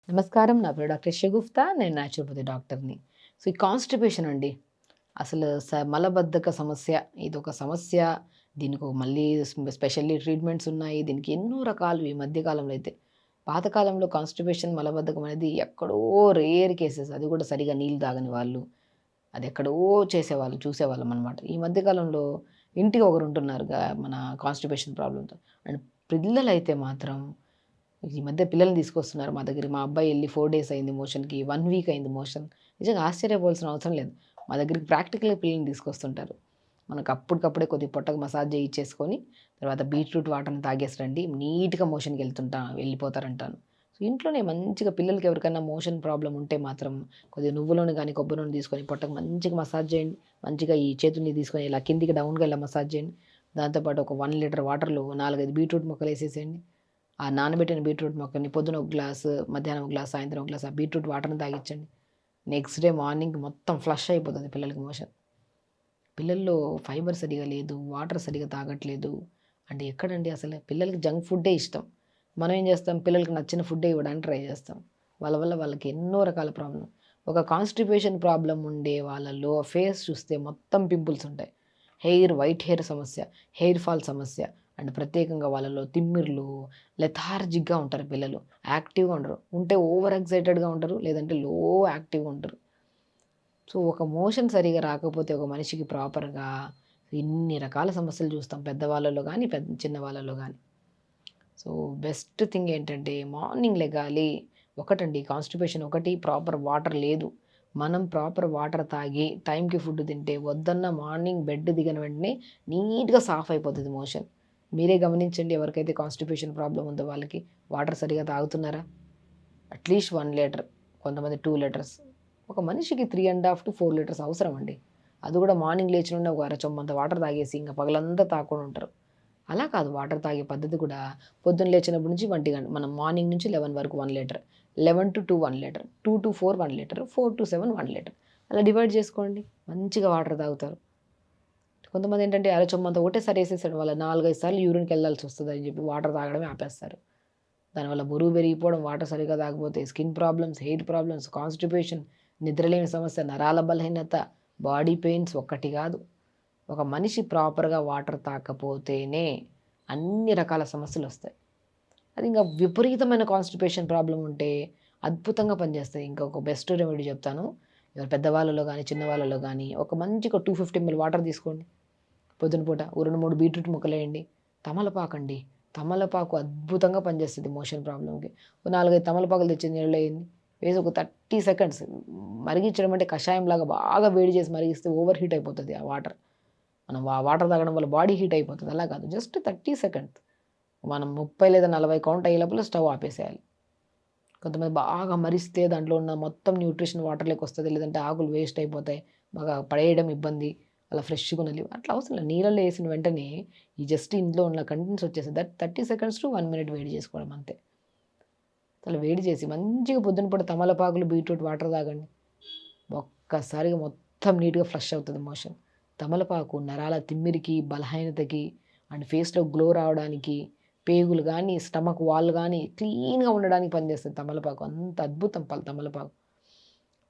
నమస్కారం. నా పేరు డాక్టర్ షగుఫ్తా. నేను న్యాచురోపతి డాక్టర్‌ని. సో, ఈ కాన్‌స్టిపేషన్ అండి. అసలు మలబద్ధక సమస్య. ఇదొక సమస్య. దీనికో మళ్ళీ స్పెషల్లీ ట్రీట్మెంట్స్ ఉన్నాయి. దీనికి ఎన్నో రకాలు ఈ మధ్య కాలంలో అయితే. పాతకాలంలో కాన్‌స్టిపేషన్, మలబద్ధకం అనేది ఎక్కడో రేర్ కేసెస్. అది కూడా సరిగ్గా నీళ్ళు తాగని వాళ్ళు. అది ఎక్కడో చేసేవాళ్ళు, చూసేవాళ్ళమనమాట. ఈ మధ్య కాలంలో ఇంటికి ఒకరుంటున్నారుగా మన కాన్‌స్టిపేషన్ ప్రాబ్లమ్‌తో. అండ్ పిల్లలైతే మాత్రం ఈ మధ్య పిల్లల్ని తీసుకొస్తున్నారు మా దగ్గరికి. మా అబ్బాయి ఎళ్లి 4 డేస్ అయింది మోషన్‌కి. 1 వీక్ అయింది మోషన్. నిజంగా ఆశ్చర్యపోవాల్సిన అవసరం లేదు. మా దగ్గరికి ప్రాక్టికల్‌గా పిల్లల్ని తీసుకొస్తుంటారు. మనకు అప్పటికప్పుడే కొద్దిగా పొట్టకు మసాజ్ చేయించేసుకొని, తర్వాత బీట్రూట్ వాటర్‌ని తాగేసి రండి. నీట్‌గా వెళ్ళిపోతారంటాను. సో, ఇంట్లోనే మంచిగా పిల్లలకి ఎవరికైనా మోషన్ ప్రాబ్లమ్ ఉంటే మాత్రం కొద్దిగా నువ్వుల నూనె గాని, కొబ్బరి నూనె తీసుకొని పొట్టకు మంచిగా మసాజ్ చేయండి. మంచిగా ఈ చేతుల్ని తీసుకొని ఇలా కిందికి డౌన్‌గా ఇలా మసాజ్ చేయండి. దాంతో పాటు ఒక 1 లీటర్ వాటర్‌లో 4, 5 బీట్రూట్ ముక్కలేసేసేయండి. ఆ నానబెట్టిన బీట్రూట్ మొక్కని పొద్దున ఒక గ్లాసు, మధ్యాహ్నం ఒక గ్లాసు, సాయంత్రం ఒక గ్లాసు ఆ బీట్రూట్ వాటర్‌ని తాగిచ్చండి. నెక్స్ట్ డే మార్నింగ్ మొత్తం ఫ్లష్ అయిపోతుంది పిల్లలకి మోషన్. పిల్లల్లో ఫైబర్ సరిగ్గా లేదు, వాటర్ సరిగ్గా తాగట్లేదు. అంటే ఎక్కడండి అసలు? పిల్లలకి జంక్ ఫుడ్డే ఇష్టం. మనం ఏం చేస్తాం? పిల్లలకి నచ్చిన ఫుడ్డే ఇవ్వడానికి ట్రై చేస్తాం. వాళ్ళ వల్ల వాళ్ళకి ఎన్నో రకాల ప్రాబ్లమ్. ఒక కాన్‌స్టిపేషన్ ప్రాబ్లమ్ ఉండే వాళ్ళలో ఫేస్ చూస్తే మొత్తం పింపుల్స్ ఉంటాయి. వైట్ హెయిర్ సమస్య, హెయిర్ ఫాల్ సమస్య అండ్ ప్రత్యేకంగా వాళ్ళలో తిమ్మిర్లు, లెథార్జిక్‌గా ఉంటారు పిల్లలు. యాక్టివ్‌గా ఉండరు. ఉంటే ఓవర్ ఎక్సైటెడ్‌గా ఉంటారు. లేదంటే యాక్టివ్‌గా ఉంటారు. సో, ఒక మోషన్ సరిగ్గా రాకపోతే ఒక మనిషికి ప్రాపర్‌గా ఇన్ని రకాల సమస్యలు చూస్తాం. పెద్దవాళ్ళలో గానీ, చిన్న వాళ్ళలో గానీ. సో, బెస్ట్ థింగ్ ఏంటంటే మార్నింగ్ లెగాలి. ఒకటండి కాన్‌స్టిపేషన్ ఒకటి ప్రాపర్ వాటర్ లేదు. మనం ప్రాపర్ వాటర్ తాగి టైంకి ఫుడ్ తింటే వద్దన్న మార్నింగ్ బెడ్ దిగిన వెంటనే నీట్‌గా సాఫ్ అయిపోతది మోషన్. మీరే గమనించండి ఎవరికైతే కాన్‌స్టిపేషన్ ప్రాబ్లమ్ ఉందో వాళ్ళకి వాటర్ సరిగ్గా తాగుతున్నారా? అట్‌లీస్ట్ 1 లీటర్, కొంతమంది 2 లీటర్స్. ఒక మనిషికి 3½ to 4 లీటర్స్ అవసరం అండి. అది కూడా మార్నింగ్ లేచిన వెంటనే ఒక అర చెంబంత వాటర్ తాగేసి ఇంక పగలంతా తాగకుండా ఉంటారు. అలా కాదు వాటర్ తాగే పద్ధతి కూడా పొద్దున్న లేచినప్పటి నుంచి 1 గంట మనం మార్నింగ్ నుంచి 11 వరకు 1 లీటర్, 11-2 1 లీటర్, 2-4 1 లీటర్, 4-7 1 లీటర్. అలా డివైడ్ చేసుకోండి. మంచిగా వాటర్ తాగుతారు. కొంతమంది ఏంటంటే అర చెంబంత ఒకటేసారి ఏసేసాడు వాళ్ళ 4, 5 సార్లు యూరిన్‌కెళ్ళాల్సొస్తదని చెప్పి వాటర్ తాగడమే ఆపేస్తారు. దానివల్ల బరువు పెరిగిపోవడం, వాటర్ సరిగ్గా తాగకపోతే skin problems, hair problems, constipation, నిద్రలేమి సమస్య, నరాల బలహీనత, బాడీ పెయిన్స్ ఒక్కటి కాదు. ఒక మనిషి ప్రాపర్‌గా వాటర్ తాగకపోతేనే అన్ని రకాల సమస్యలొస్తాయి. అది ఇంకా విపరీతమైన కాన్‌స్టిపేషన్ ప్రాబ్లమ్ ఉంటే అద్భుతంగా పనిచేస్తాయి. ఇంకొక బెస్ట్ రెమెడీ చెప్తాను. ఎవరు పెద్దవాళ్ళలో గానీ, చిన్నవాళ్ళలో గానీ ఒక మంచిగా 250 ఎంఎల్ వాటర్ తీసుకోండి. పొద్దున పూట ఓ 2, 3 బీట్రూట్ ముక్కలేయండి. తమలపాకండి. తమలపాకు అద్భుతంగా పనిచేస్తది మోషన్ ప్రాబ్లమ్‌కి. ఓ 4, 5 తమలపాకులు తెచ్చి నీళ్ళలో ఎయండి. వేసి ఒక 30 సెకండ్స్ మరిగించడం అంటే కషాయంలాగా బాగా వేడి చేసి మరిగిస్తే ఓవర్ హీట్ అయిపోతది ఆ వాటర్. మనం వాటర్ తాగడం వల్ల బాడీ హీట్ అయిపోతది. అలా కాదు. Just 30 seconds. మనం 30 లేదా 40 కౌంట్ అయ్యే లోపల స్టవ్ ఆపేసేయాలి. కొంతమంది బాగా మరిస్తే దాంట్లో ఉన్న మొత్తం న్యూట్రిషన్ వాటర్‌లోకి వస్తది. లేదంటే ఆకులు వేస్ట్ అయిపోతాయి. బాగా పడేయడం ఇబ్బంది. అలా ఫ్రెష్‌గా ఉన్న అట్లా అవసరం లేదు. నీళ్ళల్లో ఏసిన వెంటనే ఈ జస్ట్ ఇందులో ఉన్న కంటెంట్స్ వచ్చేస్తాయి. 30 సెకండ్స్ టు 1 మినిట్ వేడి చేసుకోవడం అంతే. అలా వేడి చేసి మంచిగా పొద్దున పూట తమలపాకులు, బీట్రూట్ వాటర్ తాగండి. ఒక్కసారిగా మొత్తం నీట్‌గా ఫ్లష్ అవుతది మోషన్. తమలపాకు నరాల తిమ్మిరికి, బలహీనతకి అండ్ ఫేస్‌లో గ్లో రావడానికి, పేగులు గానీ, స్టమక్ వాల్ గానీ క్లీన్‌గా ఉండడానికి పనిచేస్తది తమలపాకు. అంత అద్భుతం తమలపాకు.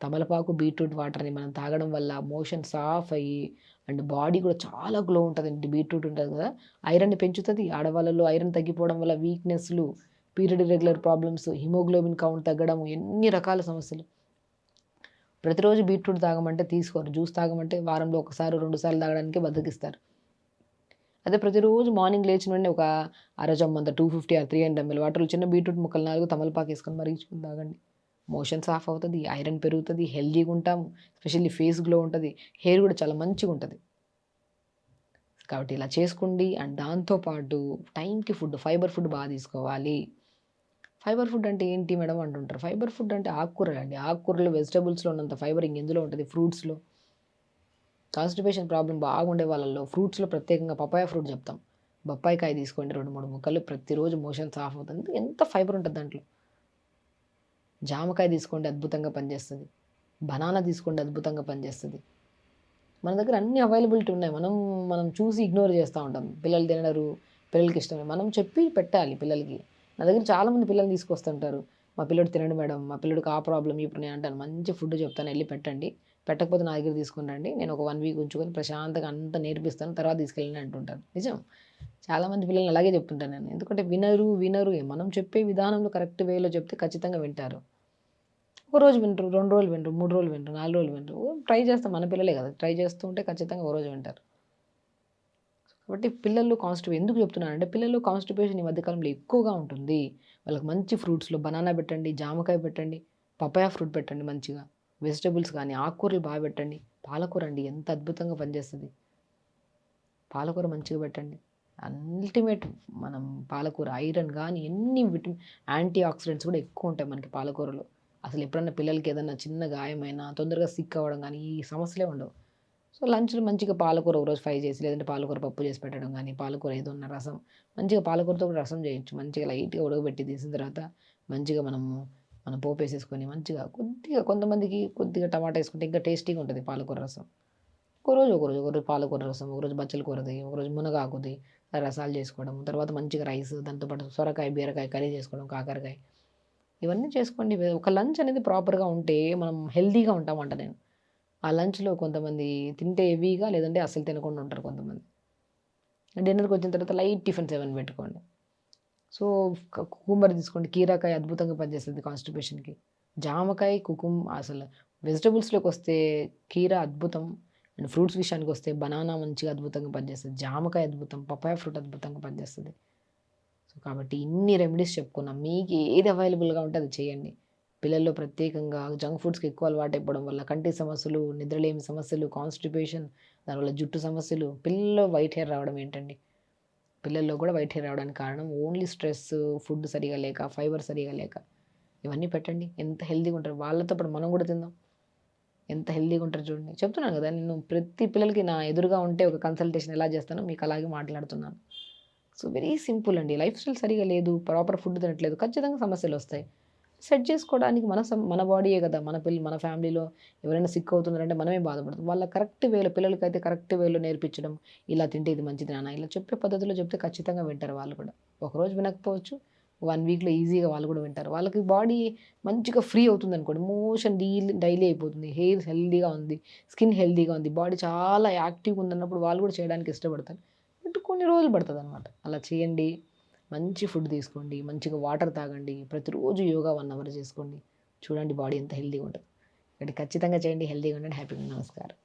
తమలపాకు, బీట్రూట్ వాటర్‌ని మనం తాగడం వల్ల మోషన్ సాఫ్ అయ్యి అండ్ బాడీ కూడా చాలా గ్లో ఉంటదండి. బీట్రూట్ ఉంటది కదా! ఐరన్‌ని పెంచుతది. ఆడవాళ్ళలో ఐరన్ తగ్గిపోవడం వల్ల వీక్‌నెస్‌లు, period irregular problems, haemoglobin count తగ్గడం ఎన్ని రకాల సమస్యలు. ప్రతిరోజు బీట్రూట్ తాగమంటే తీసుకోరు. జ్యూస్ తాగమంటే వారంలో ఒకసారి, 2 సార్లు తాగడానికే బద్ధకిస్తారు. అదే ప్రతిరోజు మార్నింగ్ లేచిన వెంటనే ఒక అర చెంబంత 250 ఆర్ 300 ఎంఎల్ వాటర్‌లో చిన్న బీట్రూట్ ముక్కలు 4 తమలపాకేసుకొని మరిగించుకొని తాగండి. మోషన్ సాఫ్ అవుతది. ఐరన్ పెరుగుతది. హెల్తీగుంటాము. స్పెషల్లీ ఫేస్ గ్లో ఉంటది. హెయిర్ గూడా చాలా మంచిగుంటది. కాబట్టి ఇలా చేసుకోండి. అండ్ దాంతో పాటు టైంకి ఫైబర్ ఫుడ్ తీసుకోవాలి. ఫైబర్ ఫుడ్ అంటే ఏంటి మేడం అంటుంటారు. ఫైబర్ ఫుడ్ అంటే ఆకుకూరలండి. ఆకుకూరలు, వెజిటబుల్స్‌లో ఉన్నంత ఫైబర్ ఇంకెందులో ఉంటది? ఫ్రూట్స్‌లో. కాన్‌స్టిపేషన్ ప్రాబ్లమ్ బాగుండే వాళ్ళలో ఫ్రూట్స్‌లో ప్రత్యేకంగా పపాయ ఫ్రూట్ చెప్తాం. బొప్పాయి కాయ తీసుకోండి 2, 3 ముక్కలు ప్రతిరోజు మోషన్ సాఫ్ అవుతుంది. ఎంత ఫైబర్ ఉంటది దాంట్లో. జామకాయ తీసుకోండి అద్భుతంగా పనిచేస్తది. బనానా తీసుకోండి అద్భుతంగా పనిచేస్తది. మన దగ్గర అన్ని అవైలబిలిటీ ఉన్నాయి. మనం చూసి ఇగ్నోర్ చేస్తా ఉంటాం. పిల్లలు తినరు, పిల్లలకి ఇష్టం. మనం చెప్పి పెట్టాలి పిల్లలకి. నా దగ్గర చాలామంది పిల్లల్ని తీసుకొస్తుంటారు. మా పిల్లోడు తినడు మేడం, మా పిల్లోడికి ఆ ప్రాబ్లమ్ ఇప్పుడు నేను అంటాను మంచి ఫుడ్ చెప్తాను ఎళ్లి పెట్టండి. పెట్టకపోతే నా దగ్గర తీసుకొని రండి. నేను ఒక 1 వీక్ ఉంచుకొని ప్రశాంతంగా అంతా నేర్పిస్తాను. తర్వాత తీసుకెళ్ళండి అంటుంటాను. నిజం. చాలామంది పిల్లల్ని అలాగే చెప్తుంటాను నేను. ఎందుకంటే వినరు. మనం చెప్పే విధానంలో కరెక్ట్ వేలో చెప్తే ఖచ్చితంగా వింటారు. ఒక రోజు వినరు, 2 రోజులు వినరు, 3 రోజులు వినరు, 4 రోజులు వినరు. ట్రై చేస్తాం మన పిల్లలే కదా! ట్రై చేస్తూ ఉంటే ఖచ్చితంగా ఒక రోజు వింటారు. కాబట్టి పిల్లలు ఎందుకు చెప్తున్నానంటే పిల్లలు కాన్‌స్టిపేషన్ ఈ మధ్య కాలంలో ఎక్కువగా ఉంటుంది. వాళ్ళకి మంచి ఫ్రూట్స్‌లో బనానా పెట్టండి, జామకాయ పెట్టండి, పపాయ ఫ్రూట్ పెట్టండి మంచిగా. వెజిటబుల్స్ కానీ, ఆకుకూరలు బాగా పెట్టండి. పాలకూర అండి ఎంత అద్భుతంగా పనిచేస్తది. పాలకూర మంచిగా పెట్టండి. అల్టిమేట్ మనం పాలకూర ఐరన్ గాని ఎన్ని యాంటీ ఆక్సిడెంట్స్ కూడా ఎక్కువుంటాయి మనకి పాలకూరలో. అసలు ఎప్పుడన్నా పిల్లలకి ఏదన్నా చిన్న గాయమైనా తొందరగా సిక్ అవ్వడం గానీ ఈ సమస్యలే ఉండవు. సో, లంచ్‌లో మంచిగా పాలకూర ఒకరోజు ఫ్రై చేసి, లేదంటే పాలకూర పప్పు చేసి పెట్టడం గానీ, పాలకూర ఏదన్నా రసం, మంచిగా పాలకూరతో కూడా రసం చేయొచ్చు. మంచిగా లైట్‌గా ఉడకబెట్టి తీసిన తర్వాత, మంచిగా మనం పోపేసేసుకొని మంచిగా కొద్దిగా కొంతమందికి కొద్దిగా టమాటా ఏసుకుంటే ఇంకా టేస్టీగా ఉంటది పాలకూర రసం. ఒకరోజు పాలకూర రసం, ఒకరోజు బచ్చల కూరది, ఒకరోజు మునగాకుది రసాలు చేసుకోవడం. తర్వాత మంచిగా రైస్, దాంతో పాటు సొరకాయ, బీరకాయ కర్రీ చేసుకోవడం, కాకరకాయ. ఇవన్నీ చేసుకోండి. ఒక లంచ్ అనేది ప్రాపర్‌గా ఉంటే మనం హెల్తీగా ఉంటామంట నేను. ఆ లంచ్‌లో కొంతమంది తింటే హెవీగా లేదంటే అస్సలు తినకుండా ఉంటారు కొంతమంది. డిన్నర్‌కొచ్చిన తర్వాత లైట్ టిఫిన్స్ ఏమైనా పెట్టుకోండి. సో, కుకుంబర్ తీసుకోండి. కీరాకాయ అద్భుతంగా పనిచేస్తది కాన్‌స్టిపేషన్‌కి. జామకాయ, అసలు వెజిటబుల్స్‌లోకొస్తే కీర అద్భుతం. అండ్ ఫ్రూట్స్ విషయానికొస్తే బనానా మంచిగా అద్భుతంగా పనిచేస్తది. జామకాయ అద్భుతం. పపాయ ఫ్రూట్ అద్భుతంగా పనిచేస్తది. సో, కాబట్టి ఇన్ని రెమెడీస్ చెప్పుకున్నాం. మీకు ఏది అవైలబుల్‌గా ఉంటే అది చేయండి. పిల్లల్లో ప్రత్యేకంగా జంక్ ఫుడ్స్‌కి ఎక్కువ అలవాటైపోవడం వల్ల కంటి సమస్యలు, నిద్రలేమి సమస్యలు, కాన్‌స్టిపేషన్, దానివల్ల జుట్టు సమస్యలు, పిల్లల్లో వైట్ హెయిర్ రావడం ఏంటండి? పిల్లల్లో కూడా వైట్ హెయిర్ రావడానికి కారణం ఓన్లీ స్ట్రెస్సు, ఫుడ్ సరిగ్గా లేక, ఫైబర్ సరిగ్గా లేక. ఇవన్నీ పెట్టండి. ఎంత హెల్తీగా ఉంటారు. వాళ్ళతో పాటు మనం కూడా తిందాం. ఎంత హెల్తీగా ఉంటారో చూడండి. చెప్తున్నాను కదా! నేను ప్రతి పిల్లలకి నా ఎదురుగా ఉంటే ఒక కన్సల్టేషన్ ఎలా చేస్తానో మీకు అలాగే మాట్లాడుతున్నాను. సో, వెరీ సింపుల్ అండి. లైఫ్ స్టైల్ సరిగ్గా లేదు, ప్రాపర్ ఫుడ్ తినట్లేదు. ఖచ్చితంగా సమస్యలొస్తాయి. సెట్ చేసుకోవడానికి మన బాడీయే కదా! మన ఫ్యామిలీలో ఎవరైనా సిక్ అవుతున్నారంటే మనమే బాధపడతాం. వాళ్ళ కరెక్ట్ వేలో పిల్లలకైతే కరెక్ట్ వేలో నేర్పించడం. ఇలా తింటే ఇది మంచిది నాన్న. ఇలా చెప్పే పద్ధతిలో చెప్తే ఖచ్చితంగా వింటారు వాళ్ళు కూడా. ఒకరోజు వినకపోవచ్చు. 1 వీక్‌లో ఈజీగా వాళ్ళు కూడా వింటారు. వాళ్ళకి బాడీ మంచిగా ఫ్రీ అవుతుందనుకోండి. మోషన్ డైలీ అయిపోతుంది. హెయిర్ హెల్తీగా ఉంది. స్కిన్ హెల్తీగా ఉంది. బాడీ చాలా యాక్టివ్‌గా ఉందన్నప్పుడు వాళ్ళు కూడా చేయడానికి ఇష్టపడతారు. బట్ కొన్ని రోజులు పడతదనమాట. అలా చేయండి. మంచి ఫుడ్ తీసుకోండి. మంచిగా వాటర్ తాగండి. ప్రతిరోజు యోగా 1 అవర్ చేసుకోండి. చూడండి బాడీ ఎంత హెల్తీగా ఉంటదో. కాబట్టి ఖచ్చితంగా చేయండి. హెల్తీగా ఉండండి. హ్యాపీగా ఉండండి. నమస్కారం.